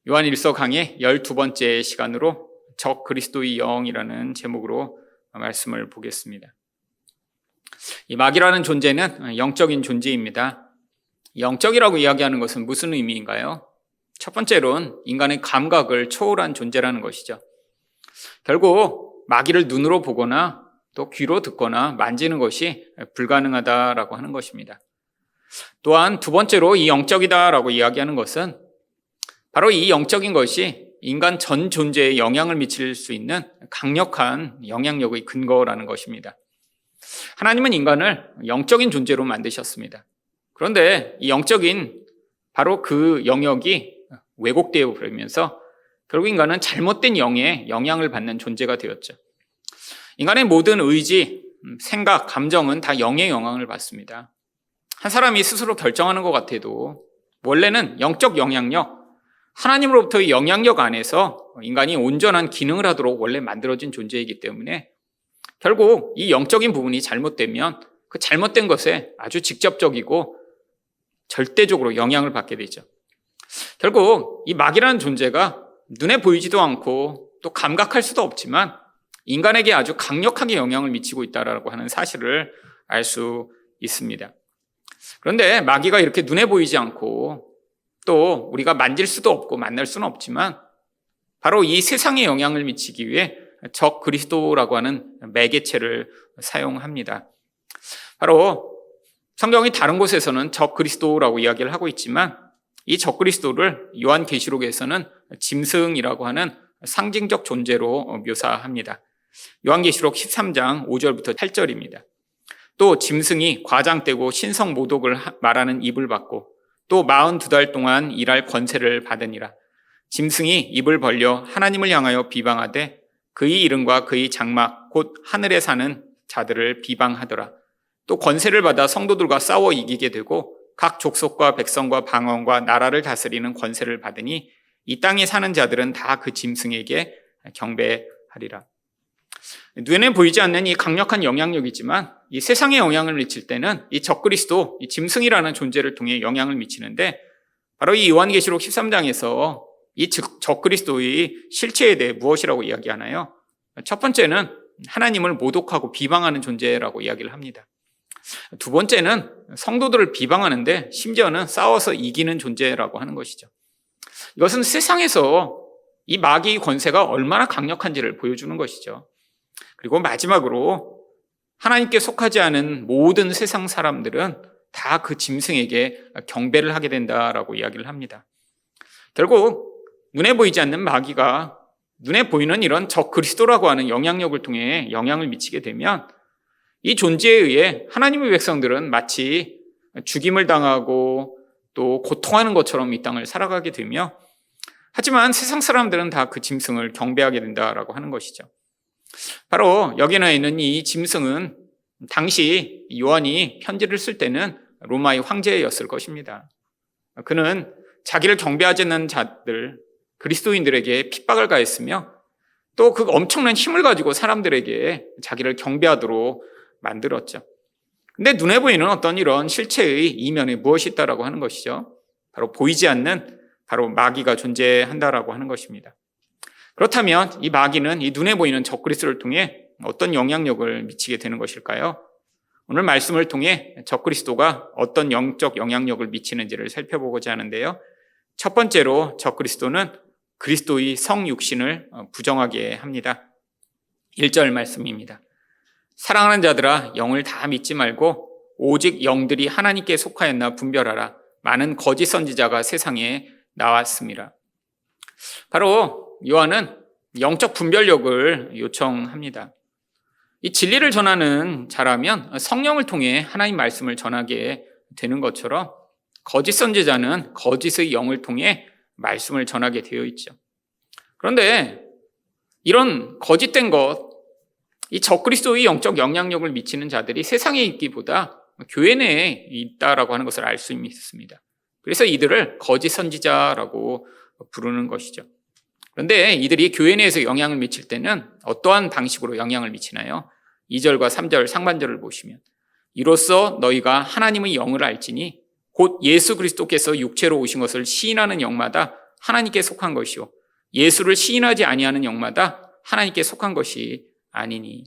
요한일서 강의 12번째 시간으로 적 그리스도의 영이라는 제목으로 말씀을 보겠습니다. 이 마귀라는 존재는 영적인 존재입니다. 영적이라고 이야기하는 것은 무슨 의미인가요? 첫 번째로는 인간의 감각을 초월한 존재라는 것이죠. 결국 마귀를 눈으로 보거나 또 귀로 듣거나 만지는 것이 불가능하다라고 하는 것입니다. 또한 두 번째로 이 영적이다라고 이야기하는 것은 바로 이 영적인 것이 인간 전 존재에 영향을 미칠 수 있는 강력한 영향력의 근거라는 것입니다. 하나님은 인간을 영적인 존재로 만드셨습니다. 그런데 이 영적인 바로 그 영역이 왜곡되어 버리면서 결국 인간은 잘못된 영에 영향을 받는 존재가 되었죠. 인간의 모든 의지, 생각, 감정은 다 영의 영향을 받습니다. 한 사람이 스스로 결정하는 것 같아도 원래는 영적 영향력, 하나님으로부터의 영향력 안에서 인간이 온전한 기능을 하도록 원래 만들어진 존재이기 때문에 결국 이 영적인 부분이 잘못되면 그 잘못된 것에 아주 직접적이고 절대적으로 영향을 받게 되죠. 결국 이 마귀라는 존재가 눈에 보이지도 않고 또 감각할 수도 없지만 인간에게 아주 강력하게 영향을 미치고 있다라고 하는 사실을 알 수 있습니다. 그런데 마귀가 이렇게 눈에 보이지 않고 또 우리가 만질 수도 없고 만날 수는 없지만 바로 이 세상에 영향을 미치기 위해 적 그리스도라고 하는 매개체를 사용합니다. 바로 성경이 다른 곳에서는 적 그리스도라고 이야기를 하고 있지만 이 적 그리스도를 요한계시록에서는 짐승이라고 하는 상징적 존재로 묘사합니다. 요한계시록 13장 5절부터 8절입니다. 또 짐승이 과장되고 신성 모독을 말하는 입을 받고 또 42달 동안 일할 권세를 받으니라. 짐승이 입을 벌려 하나님을 향하여 비방하되 그의 이름과 그의 장막 곧 하늘에 사는 자들을 비방하더라. 또 권세를 받아 성도들과 싸워 이기게 되고 각 족속과 백성과 방언과 나라를 다스리는 권세를 받으니 이 땅에 사는 자들은 다 그 짐승에게 경배하리라. 눈에 보이지 않는 이 강력한 영향력이지만 이 세상에 영향을 미칠 때는 이 적그리스도, 이 짐승이라는 존재를 통해 영향을 미치는데 바로 이 요한계시록 13장에서 이 적그리스도의 실체에 대해 무엇이라고 이야기하나요? 첫 번째는 하나님을 모독하고 비방하는 존재라고 이야기를 합니다. 두 번째는 성도들을 비방하는데 심지어는 싸워서 이기는 존재라고 하는 것이죠. 이것은 세상에서 이 마귀의 권세가 얼마나 강력한지를 보여주는 것이죠. 그리고 마지막으로 하나님께 속하지 않은 모든 세상 사람들은 다 그 짐승에게 경배를 하게 된다라고 이야기를 합니다. 결국 눈에 보이지 않는 마귀가 눈에 보이는 이런 적 그리스도라고 하는 영향력을 통해 영향을 미치게 되면 이 존재에 의해 하나님의 백성들은 마치 죽임을 당하고 또 고통하는 것처럼 이 땅을 살아가게 되며 하지만 세상 사람들은 다 그 짐승을 경배하게 된다라고 하는 것이죠. 바로 여기 나와 있는 이 짐승은 당시 요한이 편지를 쓸 때는 로마의 황제였을 것입니다. 그는 자기를 경배하지 않는 자들, 그리스도인들에게 핍박을 가했으며 또 그 엄청난 힘을 가지고 사람들에게 자기를 경배하도록 만들었죠. 근데 눈에 보이는 어떤 이런 실체의 이면에 무엇이 있다라고 하는 것이죠. 바로 보이지 않는 바로 마귀가 존재한다라고 하는 것입니다. 그렇다면 이 마귀는 이 눈에 보이는 적그리스도를 통해 어떤 영향력을 미치게 되는 것일까요? 오늘 말씀을 통해 적그리스도가 어떤 영적 영향력을 미치는지를 살펴보고자 하는데요. 첫 번째로 적그리스도는 그리스도의 성육신을 부정하게 합니다. 1절 말씀입니다. 사랑하는 자들아 영을 다 믿지 말고 오직 영들이 하나님께 속하였나 분별하라. 많은 거짓 선지자가 세상에 나왔습니다. 바로 요한은 영적 분별력을 요청합니다. 이 진리를 전하는 자라면 성령을 통해 하나님 말씀을 전하게 되는 것처럼 거짓 선지자는 거짓의 영을 통해 말씀을 전하게 되어 있죠. 그런데 이런 거짓된 것, 이 적그리스도의 영적 영향력을 미치는 자들이 세상에 있기보다 교회 내에 있다라고 하는 것을 알 수 있습니다. 그래서 이들을 거짓 선지자라고 부르는 것이죠. 그런데 이들이 교회 내에서 영향을 미칠 때는 어떠한 방식으로 영향을 미치나요? 2절과 3절 상반절을 보시면 이로써 너희가 하나님의 영을 알지니 곧 예수 그리스도께서 육체로 오신 것을 시인하는 영마다 하나님께 속한 것이요 예수를 시인하지 아니하는 영마다 하나님께 속한 것이 아니니.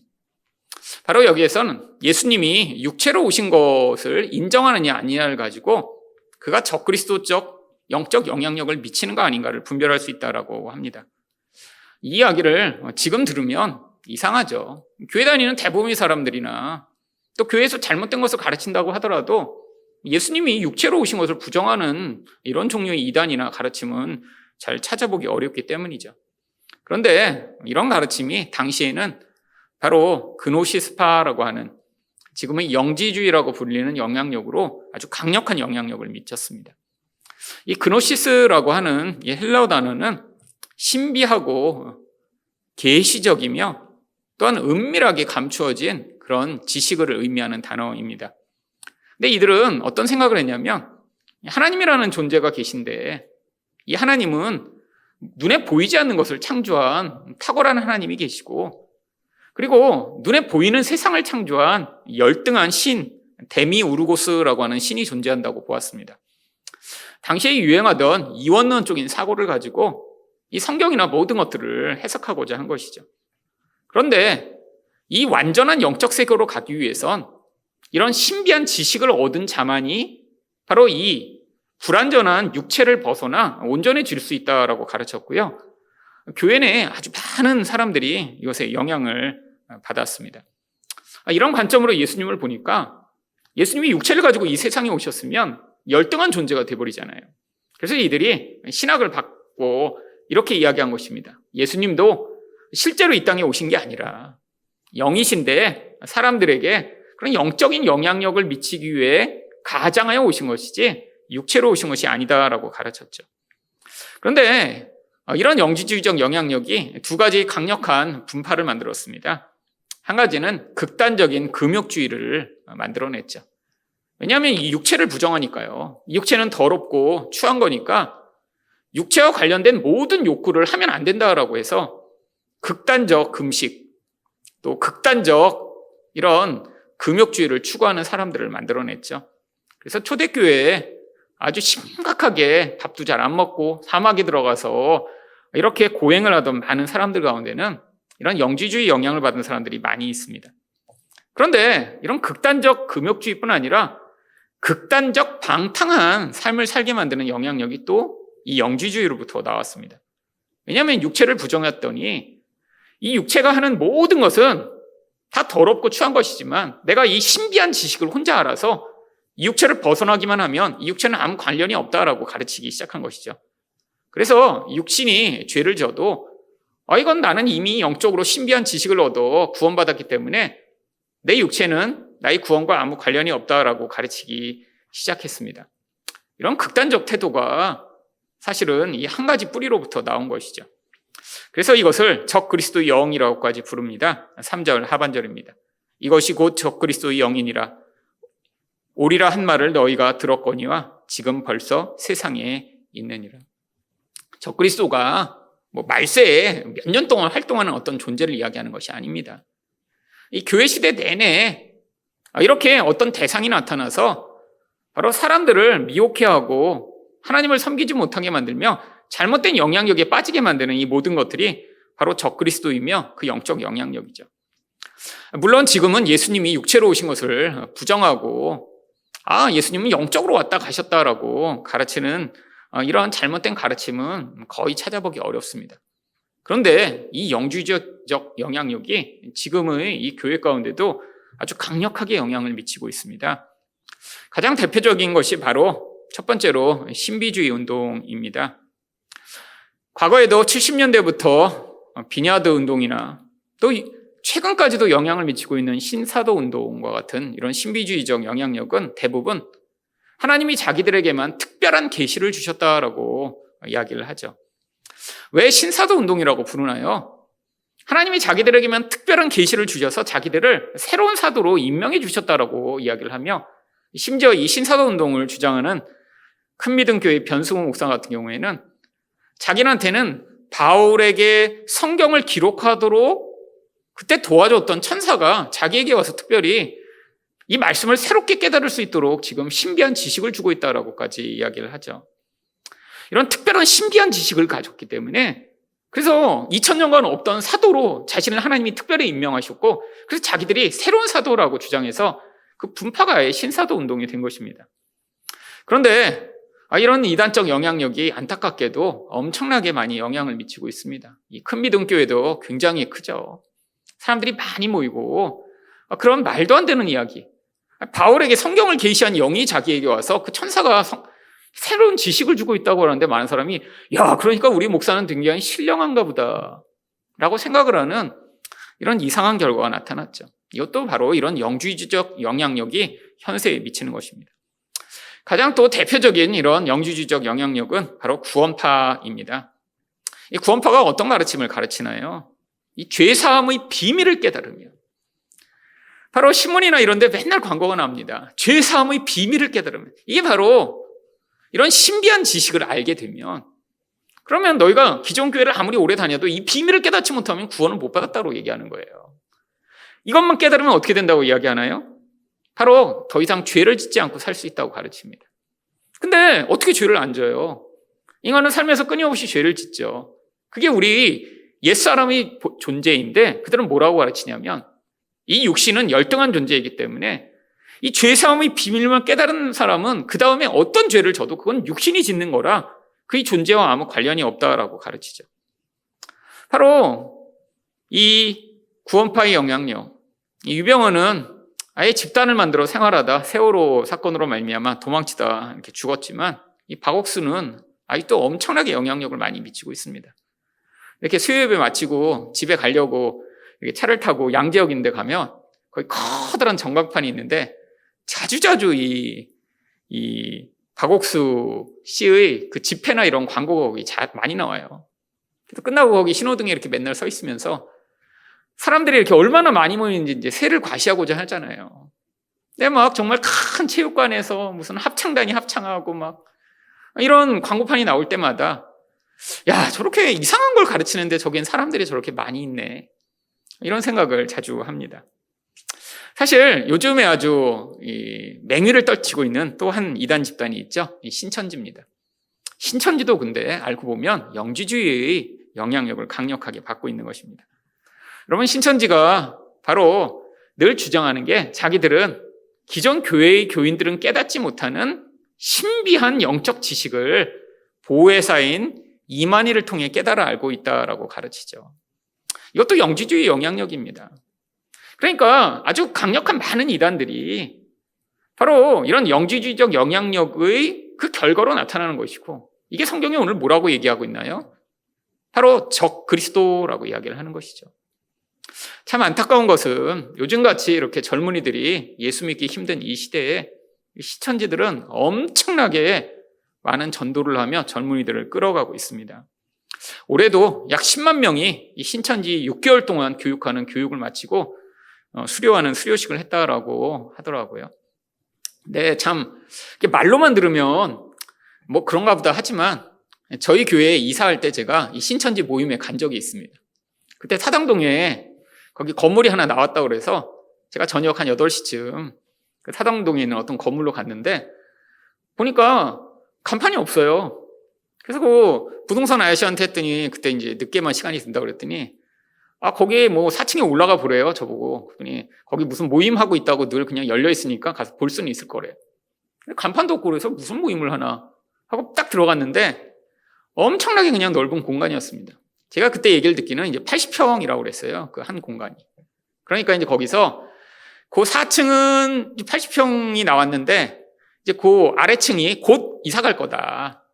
바로 여기에서는 예수님이 육체로 오신 것을 인정하느냐 아니냐를 가지고 그가 적그리스도적 영적 영향력을 미치는 거 아닌가를 분별할 수 있다고 합니다. 이 이야기를 지금 들으면 이상하죠. 교회 다니는 대부분의 사람들이나 또 교회에서 잘못된 것을 가르친다고 하더라도 예수님이 육체로 오신 것을 부정하는 이런 종류의 이단이나 가르침은 잘 찾아보기 어렵기 때문이죠. 그런데 이런 가르침이 당시에는 바로 그노시스파라고 하는 지금의 영지주의라고 불리는 영향력으로 아주 강력한 영향력을 미쳤습니다. 이 그노시스라고 하는 이 헬라어 단어는 신비하고 계시적이며 또한 은밀하게 감추어진 그런 지식을 의미하는 단어입니다. 근데 이들은 어떤 생각을 했냐면 하나님이라는 존재가 계신데 이 하나님은 눈에 보이지 않는 것을 창조한 탁월한 하나님이 계시고 그리고 눈에 보이는 세상을 창조한 열등한 신 데미우르고스라고 하는 신이 존재한다고 보았습니다. 당시에 유행하던 이원론적인 사고를 가지고 이 성경이나 모든 것들을 해석하고자 한 것이죠. 그런데 이 완전한 영적 세계로 가기 위해선 이런 신비한 지식을 얻은 자만이 바로 이 불완전한 육체를 벗어나 온전해질 수 있다고 가르쳤고요. 교회 내에 아주 많은 사람들이 이것에 영향을 받았습니다. 이런 관점으로 예수님을 보니까 예수님이 육체를 가지고 이 세상에 오셨으면 열등한 존재가 되어버리잖아요. 그래서 이들이 신학을 받고 이렇게 이야기한 것입니다. 예수님도 실제로 이 땅에 오신 게 아니라 영이신데 사람들에게 그런 영적인 영향력을 미치기 위해 가장하여 오신 것이지 육체로 오신 것이 아니다라고 가르쳤죠. 그런데 이런 영지주의적 영향력이 두 가지 강력한 분파를 만들었습니다. 한 가지는 극단적인 금욕주의를 만들어냈죠. 왜냐하면 이 육체를 부정하니까요. 이 육체는 더럽고 추한 거니까 육체와 관련된 모든 욕구를 하면 안 된다라고 해서 극단적 금식, 또 극단적 이런 금욕주의를 추구하는 사람들을 만들어냈죠. 그래서 초대교회에 아주 심각하게 밥도 잘 안 먹고 사막에 들어가서 이렇게 고행을 하던 많은 사람들 가운데는 이런 영지주의 영향을 받은 사람들이 많이 있습니다. 그런데 이런 극단적 금욕주의뿐 아니라 극단적 방탕한 삶을 살게 만드는 영향력이 또 이 영지주의로부터 나왔습니다. 왜냐하면 육체를 부정했더니 이 육체가 하는 모든 것은 다 더럽고 추한 것이지만 내가 이 신비한 지식을 혼자 알아서 이 육체를 벗어나기만 하면 이 육체는 아무 관련이 없다라고 가르치기 시작한 것이죠. 그래서 육신이 죄를 져도 이건 나는 이미 영적으로 신비한 지식을 얻어 구원받았기 때문에 내 육체는 나의 구원과 아무 관련이 없다라고 가르치기 시작했습니다. 이런 극단적 태도가 사실은 이 한 가지 뿌리로부터 나온 것이죠. 그래서 이것을 적그리스도의 영이라고까지 부릅니다. 3절 하반절입니다. 이것이 곧 적그리스도의 영이니라. 오리라 한 말을 너희가 들었거니와 지금 벌써 세상에 있느니라. 적그리스도가 말세에 몇 년 동안 활동하는 어떤 존재를 이야기하는 것이 아닙니다. 이 교회 시대 내내 이렇게 어떤 대상이 나타나서 바로 사람들을 미혹해하고 하나님을 섬기지 못하게 만들며 잘못된 영향력에 빠지게 만드는 이 모든 것들이 바로 적그리스도이며 그 영적 영향력이죠. 물론 지금은 예수님이 육체로 오신 것을 부정하고 예수님은 영적으로 왔다 가셨다라고 가르치는 이러한 잘못된 가르침은 거의 찾아보기 어렵습니다. 그런데 이 영주의적 영향력이 지금의 이 교회 가운데도 아주 강력하게 영향을 미치고 있습니다. 가장 대표적인 것이 바로 첫 번째로 신비주의 운동입니다. 과거에도 70년대부터 비냐드 운동이나 또 최근까지도 영향을 미치고 있는 신사도 운동과 같은 이런 신비주의적 영향력은 대부분 하나님이 자기들에게만 특별한 계시를 주셨다라고 이야기를 하죠. 왜 신사도 운동이라고 부르나요? 하나님이 자기들에게만 특별한 계시를 주셔서 자기들을 새로운 사도로 임명해 주셨다라고 이야기를 하며 심지어 이 신사도 운동을 주장하는 큰믿음교회 변승호 목사 같은 경우에는 자기한테는 바울에게 성경을 기록하도록 그때 도와줬던 천사가 자기에게 와서 특별히 이 말씀을 새롭게 깨달을 수 있도록 지금 신비한 지식을 주고 있다라고까지 이야기를 하죠. 이런 특별한 신비한 지식을 가졌기 때문에 그래서 2000년간 없던 사도로 자신을 하나님이 특별히 임명하셨고 그래서 자기들이 새로운 사도라고 주장해서 그 분파가 아예 신사도 운동이 된 것입니다. 그런데 이런 이단적 영향력이 안타깝게도 엄청나게 많이 영향을 미치고 있습니다. 이 큰 믿음교회도 굉장히 크죠. 사람들이 많이 모이고 그런 말도 안 되는 이야기. 바울에게 성경을 계시한 영이 자기에게 와서 그 천사가 새로운 지식을 주고 있다고 하는데 많은 사람이 그러니까 우리 목사는 굉장히 신령한가 보다 라고 생각을 하는 이런 이상한 결과가 나타났죠. 이것도 바로 이런 영주주의적 영향력이 현세에 미치는 것입니다. 가장 또 대표적인 이런 영주주의적 영향력은 바로 구원파입니다. 이 구원파가 어떤 가르침을 가르치나요? 이 죄사함의 비밀을 깨달으면 바로 신문이나 이런 데 맨날 광고가 나옵니다. 죄사함의 비밀을 깨달으면 이게 바로 이런 신비한 지식을 알게 되면 그러면 너희가 기존 교회를 아무리 오래 다녀도 이 비밀을 깨닫지 못하면 구원을 못 받았다고 얘기하는 거예요. 이것만 깨달으면 어떻게 된다고 이야기하나요? 바로 더 이상 죄를 짓지 않고 살 수 있다고 가르칩니다. 근데 어떻게 죄를 안 져요? 인간은 삶에서 끊임없이 죄를 짓죠. 그게 우리 옛사람의 존재인데 그들은 뭐라고 가르치냐면 이 육신은 열등한 존재이기 때문에 이 죄사함의 비밀만 깨달은 사람은 그 다음에 어떤 죄를 져도 그건 육신이 짓는 거라 그의 존재와 아무 관련이 없다라고 가르치죠. 바로 이 구원파의 영향력. 이 유병헌은 아예 집단을 만들어 생활하다 세월호 사건으로 말미암아 도망치다 이렇게 죽었지만 이 박옥수는 아직도 엄청나게 영향력을 많이 미치고 있습니다. 이렇게 수요예배 마치고 집에 가려고 이렇게 차를 타고 양재역인데 가면 거기 커다란 전광판이 있는데 자주자주 이 박옥수 씨의 그 집회나 이런 광고가 거기 많이 나와요. 그래서 끝나고 거기 신호등에 이렇게 맨날 서 있으면서 사람들이 이렇게 얼마나 많이 모이는지 이제 세를 과시하고자 하잖아요. 근데 막 정말 큰 체육관에서 무슨 합창단이 합창하고 막 이런 광고판이 나올 때마다 저렇게 이상한 걸 가르치는데 저긴 사람들이 저렇게 많이 있네. 이런 생각을 자주 합니다. 사실 요즘에 아주 맹위를 떨치고 있는 또 한 이단 집단이 있죠. 이 신천지입니다. 신천지도 근데 알고 보면 영주주의의 영향력을 강력하게 받고 있는 것입니다. 여러분, 신천지가 바로 늘 주장하는 게 자기들은 기존 교회의 교인들은 깨닫지 못하는 신비한 영적 지식을 보혜사인 이만희를 통해 깨달아 알고 있다라고 가르치죠. 이것도 영주주의 영향력입니다. 그러니까 아주 강력한 많은 이단들이 바로 이런 영주주의적 영향력의 그 결과로 나타나는 것이고 이게 성경이 오늘 뭐라고 얘기하고 있나요? 바로 적 그리스도라고 이야기를 하는 것이죠. 참 안타까운 것은 요즘같이 이렇게 젊은이들이 예수 믿기 힘든 이 시대에 신천지들은 엄청나게 많은 전도를 하며 젊은이들을 끌어가고 있습니다. 올해도 약 10만 명이 이 신천지 6개월 동안 교육하는 교육을 마치고 수료하는 수료식을 했다라고 하더라고요. 네, 참 말로만 들으면 뭐 그런가 보다 하지만 저희 교회에 이사할 때 제가 이 신천지 모임에 간 적이 있습니다. 그때 사당동에 거기 건물이 하나 나왔다고 그래서 제가 저녁 한 8시쯤 그 사당동에 있는 어떤 건물로 갔는데 보니까 간판이 없어요. 그래서 그 부동산 아저씨한테 했더니 그때 이제 늦게만 시간이 든다고 그랬더니 거기 뭐 4층에 올라가 보래요. 저보고. 그랬더니 거기 무슨 모임 하고 있다고 늘 그냥 열려 있으니까 가서 볼 수는 있을 거래. 간판도 없고 그래서 무슨 모임을 하나 하고 딱 들어갔는데 엄청나게 그냥 넓은 공간이었습니다. 제가 그때 얘기를 듣기는 이제 80평이라고 그랬어요. 그 한 공간이. 그러니까 이제 거기서 그 4층은 80평이 나왔는데 이제 그 아래층이 곧 이사 갈 거다.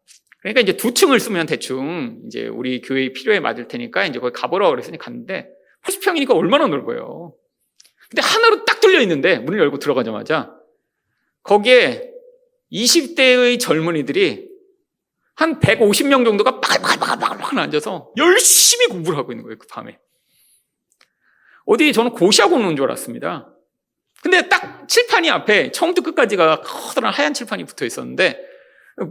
그러니까 이제 2층을 쓰면 대충 이제 우리 교회 필요에 맞을 테니까 이제 거기 가보라고 그랬으니 갔는데 80평이니까 얼마나 넓어요. 근데 하나로 딱 뚫려 있는데 문을 열고 들어가자마자 거기에 20대의 젊은이들이 한 150명 정도가 빠글빠글빠글 앉아서 열심히 공부를 하고 있는 거예요, 그 밤에. 어디 저는 고시하고 오는 줄 알았습니다. 근데 딱 칠판이 앞에 처음부터 끝까지가 커다란 하얀 칠판이 붙어 있었는데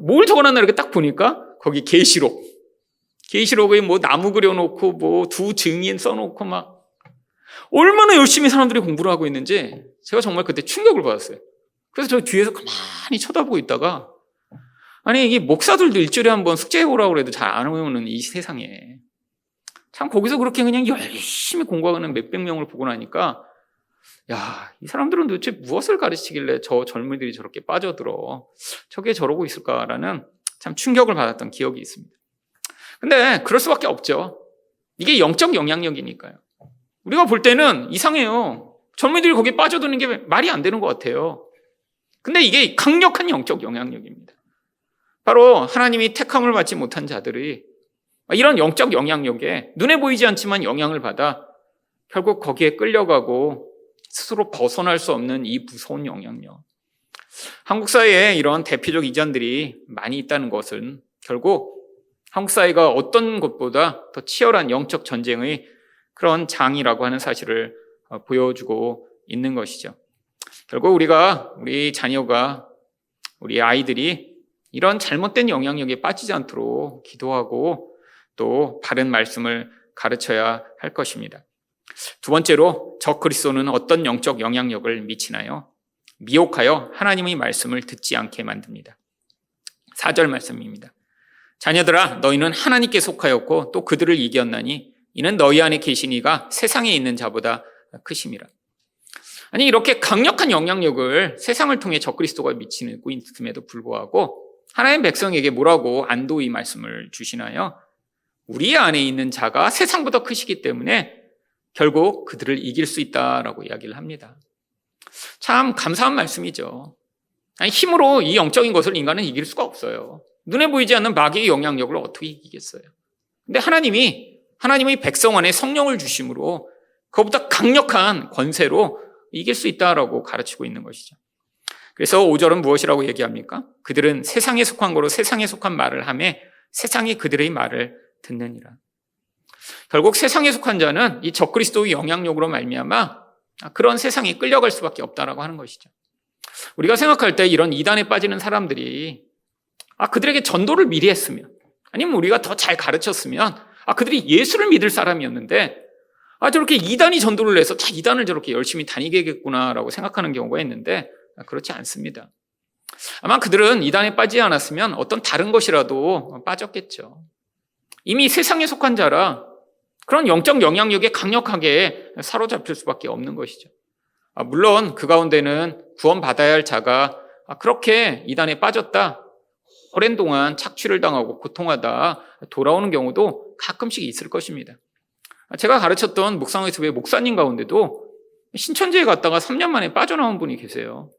뭘 적어놨나 이렇게 딱 보니까 거기 계시록에 뭐 나무 그려놓고 뭐 두 증인 써놓고 막 얼마나 열심히 사람들이 공부를 하고 있는지 제가 정말 그때 충격을 받았어요. 그래서 저 뒤에서 가만히 쳐다보고 있다가 아니, 이 목사들도 일주일에 한 번 숙제해보라고 해도 잘 안 외우는 이 세상에. 참, 거기서 그렇게 그냥 열심히 공부하는 몇백 명을 보고 나니까, 야, 이 사람들은 도대체 무엇을 가르치길래 저 젊은이들이 저렇게 빠져들어. 저게 저러고 있을까라는 참 충격을 받았던 기억이 있습니다. 근데 그럴 수밖에 없죠. 이게 영적 영향력이니까요. 우리가 볼 때는 이상해요. 젊은이들이 거기에 빠져드는 게 말이 안 되는 것 같아요. 근데 이게 강력한 영적 영향력입니다. 바로 하나님이 택함을 받지 못한 자들이 이런 영적 영향력에 눈에 보이지 않지만 영향을 받아 결국 거기에 끌려가고 스스로 벗어날 수 없는 이 무서운 영향력. 한국 사회에 이런 대표적 이전들이 많이 있다는 것은 결국 한국 사회가 어떤 것보다 더 치열한 영적 전쟁의 그런 장이라고 하는 사실을 보여주고 있는 것이죠. 결국 우리 자녀가, 우리 아이들이 이런 잘못된 영향력에 빠지지 않도록 기도하고 또 바른 말씀을 가르쳐야 할 것입니다. 두 번째로 적그리스도는 어떤 영적 영향력을 미치나요? 미혹하여 하나님의 말씀을 듣지 않게 만듭니다. 4절 말씀입니다. 자녀들아, 너희는 하나님께 속하였고 또 그들을 이겼나니 이는 너희 안에 계신 이가 세상에 있는 자보다 크심이라. 아니, 이렇게 강력한 영향력을 세상을 통해 적그리스도가 미치고 있음에도 불구하고 하나님 백성에게 뭐라고 안도의 말씀을 주시나요? 우리 안에 있는 자가 세상보다 크시기 때문에 결국 그들을 이길 수 있다라고 이야기를 합니다. 참 감사한 말씀이죠. 아니, 힘으로 이 영적인 것을 인간은 이길 수가 없어요. 눈에 보이지 않는 마귀의 영향력을 어떻게 이기겠어요? 근데 하나님의 백성 안에 성령을 주심으로 그것보다 강력한 권세로 이길 수 있다라고 가르치고 있는 것이죠. 그래서 5절은 무엇이라고 얘기합니까? 그들은 세상에 속한 거로 세상에 속한 말을 하며 세상이 그들의 말을 듣느니라. 결국 세상에 속한 자는 이 적그리스도의 영향력으로 말미암아 그런 세상에 끌려갈 수밖에 없다라고 하는 것이죠. 우리가 생각할 때 이런 이단에 빠지는 사람들이 그들에게 전도를 미리 했으면, 아니면 우리가 더 잘 가르쳤으면 그들이 예수를 믿을 사람이었는데 저렇게 이단이 전도를 해서 이단을 저렇게 열심히 다니겠구나라고 생각하는 경우가 있는데 그렇지 않습니다. 아마 그들은 이단에 빠지지 않았으면 어떤 다른 것이라도 빠졌겠죠. 이미 세상에 속한 자라 그런 영적 영향력에 강력하게 사로잡힐 수밖에 없는 것이죠. 물론 그 가운데는 구원받아야 할 자가 그렇게 이단에 빠졌다, 오랜 동안 착취를 당하고 고통하다 돌아오는 경우도 가끔씩 있을 것입니다. 제가 가르쳤던 묵상의 목사님 가운데도 신천지에 갔다가 3년 만에 빠져나온 분이 계세요.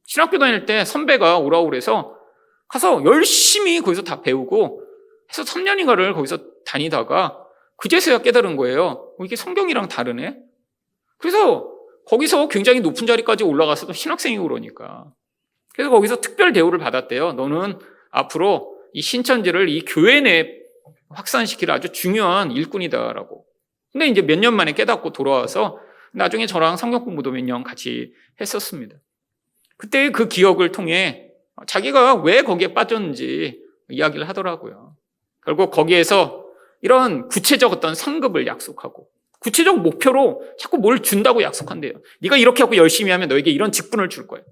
신학교 다닐 때 선배가 오라고 그래서 가서 열심히 거기서 다 배우고 해서 3년인가를 거기서 다니다가 그제서야 깨달은 거예요. 이게 성경이랑 다르네? 그래서 거기서 굉장히 높은 자리까지 올라가서도 신학생이고 그러니까. 그래서 거기서 특별 대우를 받았대요. 너는 앞으로 이 신천지를 이 교회 내에 확산시킬 아주 중요한 일꾼이다라고. 근데 이제 몇 년 만에 깨닫고 돌아와서 나중에 저랑 성경 공부도 몇 년 같이 했었습니다. 그때 그 기억을 통해 자기가 왜 거기에 빠졌는지 이야기를 하더라고요. 결국 거기에서 이런 구체적 어떤 상급을 약속하고 구체적 목표로 자꾸 뭘 준다고 약속한대요. 네가 이렇게 하고 열심히 하면 너에게 이런 직분을 줄 거야.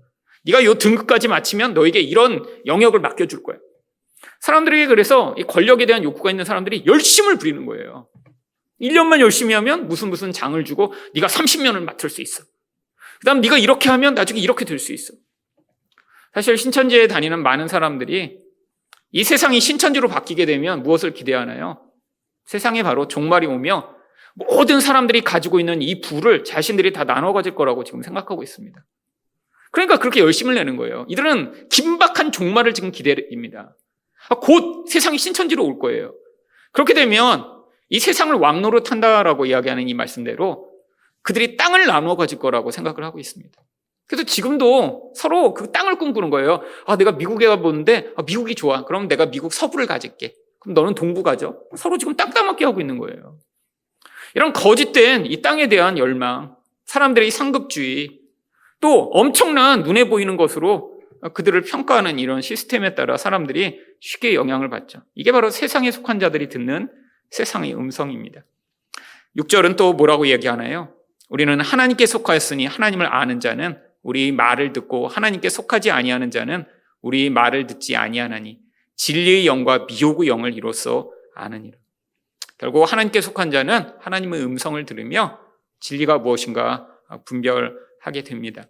네가 이 등급까지 마치면 너에게 이런 영역을 맡겨줄 거야. 사람들에게 그래서 이 권력에 대한 욕구가 있는 사람들이 열심을 부리는 거예요. 1년만 열심히 하면 무슨 장을 주고 네가 30년을 맡을 수 있어. 그 다음 네가 이렇게 하면 나중에 이렇게 될 수 있어. 사실 신천지에 다니는 많은 사람들이 이 세상이 신천지로 바뀌게 되면 무엇을 기대하나요? 세상에 바로 종말이 오며 모든 사람들이 가지고 있는 이 부를 자신들이 다 나눠 가질 거라고 지금 생각하고 있습니다. 그러니까 그렇게 열심을 내는 거예요. 이들은 긴박한 종말을 지금 기대입니다. 곧 세상이 신천지로 올 거예요. 그렇게 되면 이 세상을 왕노릇한다라고 이야기하는 이 말씀대로 그들이 땅을 나눠 가질 거라고 생각을 하고 있습니다. 그래서 지금도 서로 그 땅을 꿈꾸는 거예요. 내가 미국에 가보는데 미국이 좋아. 그럼 내가 미국 서부를 가질게. 그럼 너는 동부 가져. 서로 지금 땅 따먹기 하고 있는 거예요. 이런 거짓된 이 땅에 대한 열망, 사람들의 상급주의, 또 엄청난 눈에 보이는 것으로 그들을 평가하는 이런 시스템에 따라 사람들이 쉽게 영향을 받죠. 이게 바로 세상에 속한 자들이 듣는 세상의 음성입니다. 6절은 또 뭐라고 얘기하나요? 우리는 하나님께 속하였으니 하나님을 아는 자는 우리 말을 듣고 하나님께 속하지 아니하는 자는 우리 말을 듣지 아니하나니 진리의 영과 미혹의 영을 이로써 아느니라. 결국 하나님께 속한 자는 하나님의 음성을 들으며 진리가 무엇인가 분별하게 됩니다.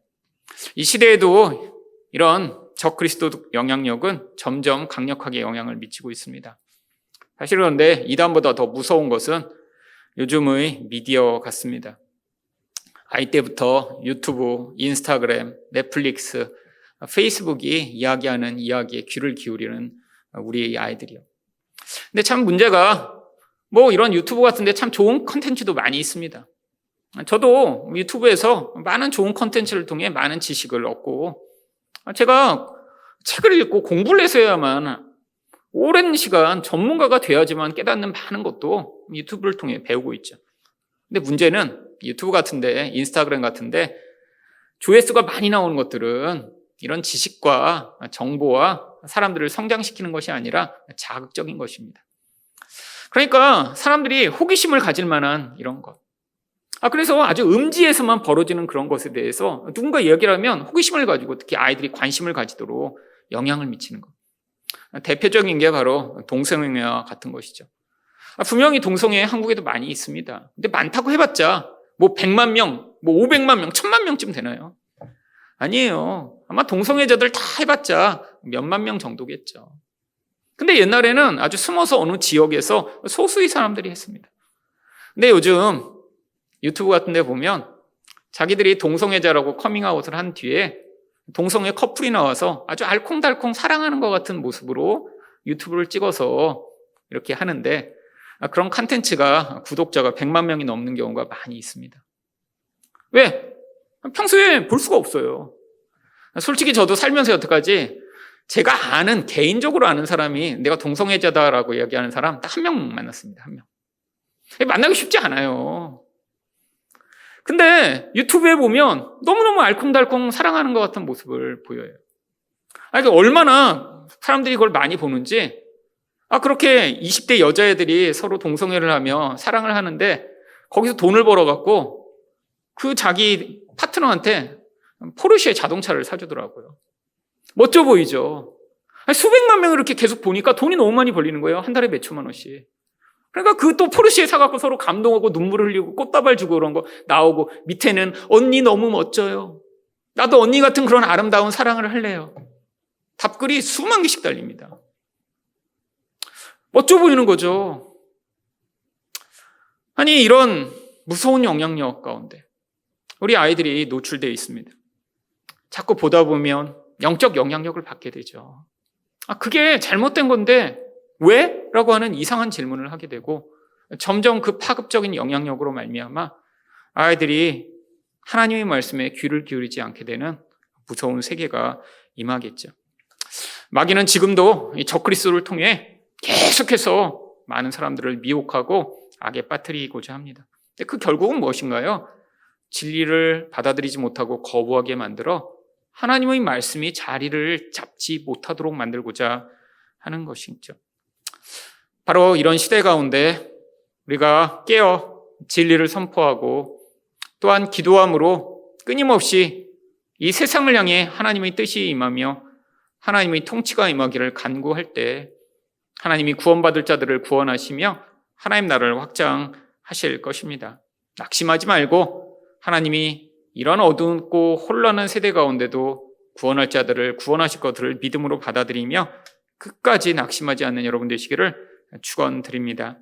이 시대에도 이런 적그리스도 영향력은 점점 강력하게 영향을 미치고 있습니다. 사실 그런데 이단보다 더 무서운 것은 요즘의 미디어 같습니다. 아이 때부터 유튜브, 인스타그램, 넷플릭스, 페이스북이 이야기하는 이야기에 귀를 기울이는 우리 아이들이요. 근데 참 문제가 이런 유튜브 같은데 참 좋은 컨텐츠도 많이 있습니다. 저도 유튜브에서 많은 좋은 컨텐츠를 통해 많은 지식을 얻고, 제가 책을 읽고 공부를 해서야만 오랜 시간 전문가가 돼야지만 깨닫는 많은 것도 유튜브를 통해 배우고 있죠. 근데 문제는 유튜브 같은데, 인스타그램 같은데 조회수가 많이 나오는 것들은 이런 지식과 정보와 사람들을 성장시키는 것이 아니라 자극적인 것입니다. 그러니까 사람들이 호기심을 가질 만한 이런 것. 그래서 아주 음지에서만 벌어지는 그런 것에 대해서 누군가 이야기를 하면 호기심을 가지고 특히 아이들이 관심을 가지도록 영향을 미치는 것. 대표적인 게 바로 동성애와 같은 것이죠. 분명히 동성애 한국에도 많이 있습니다. 근데 많다고 해봤자 100만 명, 500만 명, 1000만 명쯤 되나요? 아니에요. 아마 동성애자들 다 해봤자 몇만 명 정도겠죠. 근데 옛날에는 아주 숨어서 어느 지역에서 소수의 사람들이 했습니다. 근데 요즘 유튜브 같은 데 보면 자기들이 동성애자라고 커밍아웃을 한 뒤에 동성애 커플이 나와서 아주 알콩달콩 사랑하는 것 같은 모습으로 유튜브를 찍어서 이렇게 하는데, 그런 컨텐츠가 구독자가 100만 명이 넘는 경우가 많이 있습니다. 왜? 평소에 볼 수가 없어요. 솔직히 저도 살면서 여태까지 제가 개인적으로 아는 사람이 내가 동성애자다라고 이야기하는 사람 딱 한 명 만났습니다. 한 명. 만나기 쉽지 않아요. 근데 유튜브에 보면 너무너무 알콩달콩 사랑하는 것 같은 모습을 보여요. 얼마나 사람들이 그걸 많이 보는지, 그렇게 20대 여자애들이 서로 동성애를 하며 사랑을 하는데 거기서 돈을 벌어갖고 그 자기 파트너한테 포르쉐 자동차를 사주더라고요. 멋져 보이죠? 수백만 명을 이렇게 계속 보니까 돈이 너무 많이 벌리는 거예요. 한 달에 몇 천만 원씩. 그러니까 그 또 포르쉐 사갖고 서로 감동하고 눈물을 흘리고 꽃다발 주고 그런 거 나오고, 밑에는 언니 너무 멋져요. 나도 언니 같은 그런 아름다운 사랑을 할래요. 답글이 수만 개씩 달립니다. 멋져 보이는 거죠. 이런 무서운 영향력 가운데 우리 아이들이 노출되어 있습니다. 자꾸 보다 보면 영적 영향력을 받게 되죠. 그게 잘못된 건데 왜? 라고 하는 이상한 질문을 하게 되고, 점점 그 파급적인 영향력으로 말미암아 아이들이 하나님의 말씀에 귀를 기울이지 않게 되는 무서운 세계가 임하겠죠. 마귀는 지금도 이 적그리스도를 통해 계속해서 많은 사람들을 미혹하고 악에 빠뜨리고자 합니다. 근데 그 결국은 무엇인가요? 진리를 받아들이지 못하고 거부하게 만들어 하나님의 말씀이 자리를 잡지 못하도록 만들고자 하는 것이죠. 바로 이런 시대 가운데 우리가 깨어 진리를 선포하고 또한 기도함으로 끊임없이 이 세상을 향해 하나님의 뜻이 임하며 하나님의 통치가 임하기를 간구할 때 하나님이 구원받을 자들을 구원하시며 하나님 나라를 확장하실 것입니다. 낙심하지 말고 하나님이 이런 어둡고 혼란한 세대 가운데도 구원할 자들을 구원하실 것들을 믿음으로 받아들이며 끝까지 낙심하지 않는 여러분 되시기를 축원드립니다.